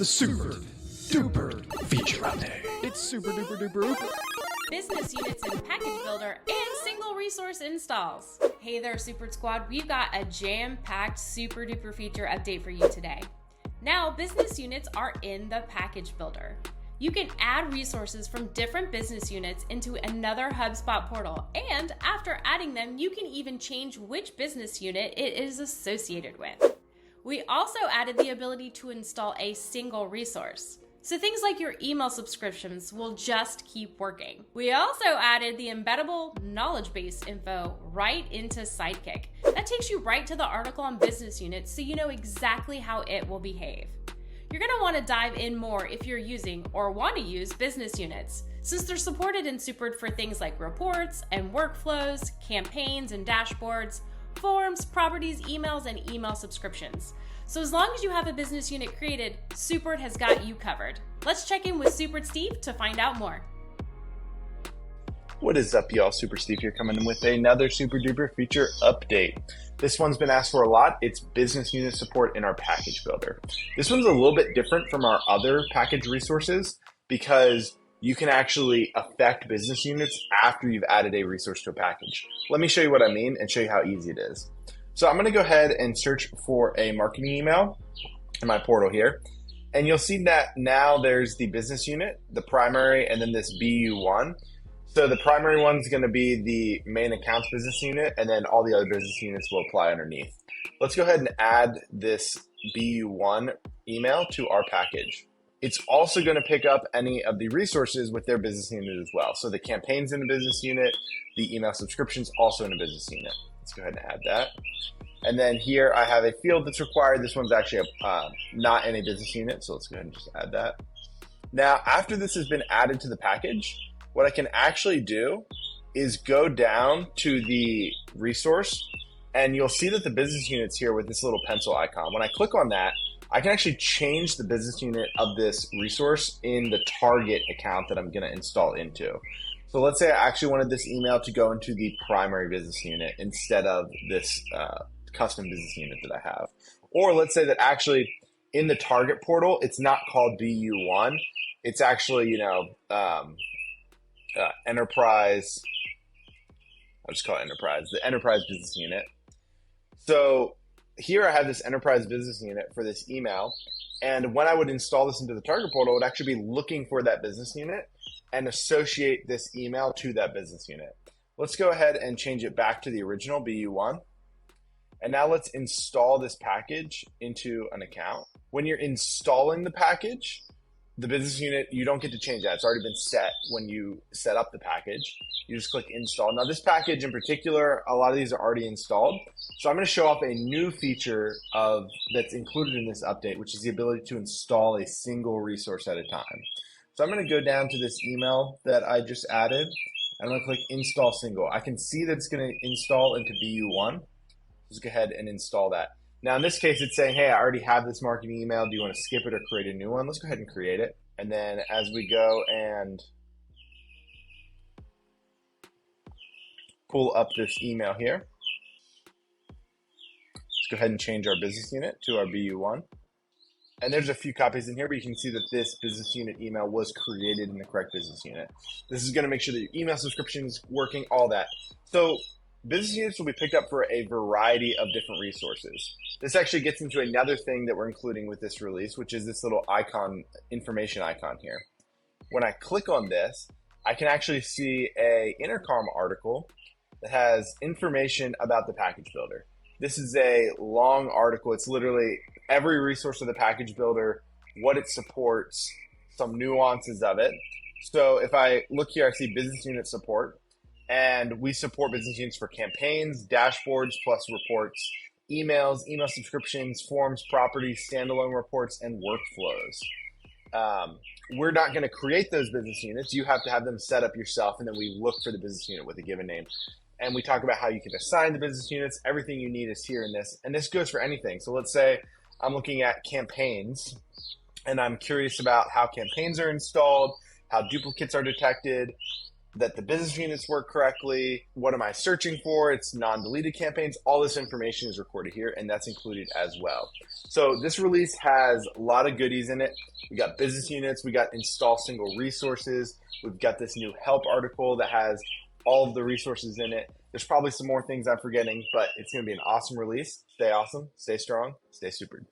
the super duper feature update. It's super duper duper. Business units in Package Builder and single resource installs. Hey there, Super Squad. We've got a jam-packed super duper feature update for you today. Now, business units are in the Package Builder. You can add resources from different business units into another HubSpot portal, and after adding them, you can even change which business unit it is associated with. We also added the ability to install a single resource. So things like your email subscriptions will just keep working. We also added the embeddable knowledge base info right into Sidekick. That takes you right to the article on business units so you know exactly how it will behave. You're going to want to dive in more if you're using or want to use business units, since they're supported and supered for things like reports and workflows, campaigns and dashboards, forms, properties, emails, and email subscriptions. So as long as you have a business unit created, Supered has got you covered. Let's check in with Supered Steve to find out more. What is up, y'all? Super Steve here, coming in with another super duper feature update. This one's been asked for a lot. It's business unit support in our package builder. This one's a little bit different from our other package resources because you can actually affect business units after you've added a resource to a package. Let me show you what I mean and show you how easy it is. So I'm going to go ahead and search for a marketing email in my portal here. And you'll see that now there's the business unit, the primary, and then this BU1. So the primary one's going to be the main accounts business unit, and then all the other business units will apply underneath. Let's go ahead and add this BU1 email to our package. It's also going to pick up any of the resources with their business unit as well. So the campaigns in a business unit, the email subscriptions also in a business unit. Let's go ahead and add that. And then here I have a field that's required. This one's actually not in a business unit, so let's go ahead and just add that. Now, after this has been added to the package, what I can actually do is go down to the resource, and you'll see that the business unit's here with this little pencil icon. When I click on that, I can actually change the business unit of this resource in the target account that I'm going to install into. So let's say I actually wanted this email to go into the primary business unit instead of this custom business unit that I have. Or let's say that actually in the target portal, it's not called BU1. It's actually, enterprise. I'll just call it enterprise, the enterprise business unit. So here I have this enterprise business unit for this email. And when I would install this into the target portal, it would actually be looking for that business unit and associate this email to that business unit. Let's go ahead and change it back to the original BU1. And now let's install this package into an account. When you're installing the package, the business unit, you don't get to change that. It's already been set when you set up the package. You just click install. Now this package in particular, a lot of these are already installed. So I'm going to show off a new feature that's included in this update, which is the ability to install a single resource at a time. So I'm going to go down to this email that I just added. I'm going to click install single. I can see that it's going to install into BU1. Let's go ahead and install that. Now in this case, it's saying, hey, I already have this marketing email. Do you want to skip it or create a new one? Let's go ahead and create it. And then as we go and pull up this email here, let's go ahead and change our business unit to our BU1. And there's a few copies in here, but you can see that this business unit email was created in the correct business unit. This is going to make sure that your email subscription is working, all that. So business units will be picked up for a variety of different resources. This actually gets into another thing that we're including with this release, which is this little icon, information icon here. When I click on this, I can actually see a intercom article that has information about the package builder. This is a long article. It's literally every resource of the package builder, what it supports, some nuances of it. So if I look here, I see business unit support. And we support business units for campaigns, dashboards, plus reports, emails, email subscriptions, forms, properties, standalone reports, and workflows. We're not going to create those business units. You have to have them set up yourself, and then we look for the business unit with a given name. And we talk about how you can assign the business units. Everything you need is here in this. And this goes for anything. So let's say I'm looking at campaigns, and I'm curious about how campaigns are installed, how duplicates are detected. that the business units work correctly. What am I searching for? It's non-deleted campaigns. All this information is recorded here, and that's included as well. So this release has a lot of goodies in it. We got business units. We got install single resources. We've got this new help article that has all of the resources in it. There's probably some more things I'm forgetting, but it's going to be an awesome release. Stay awesome, stay strong, stay super.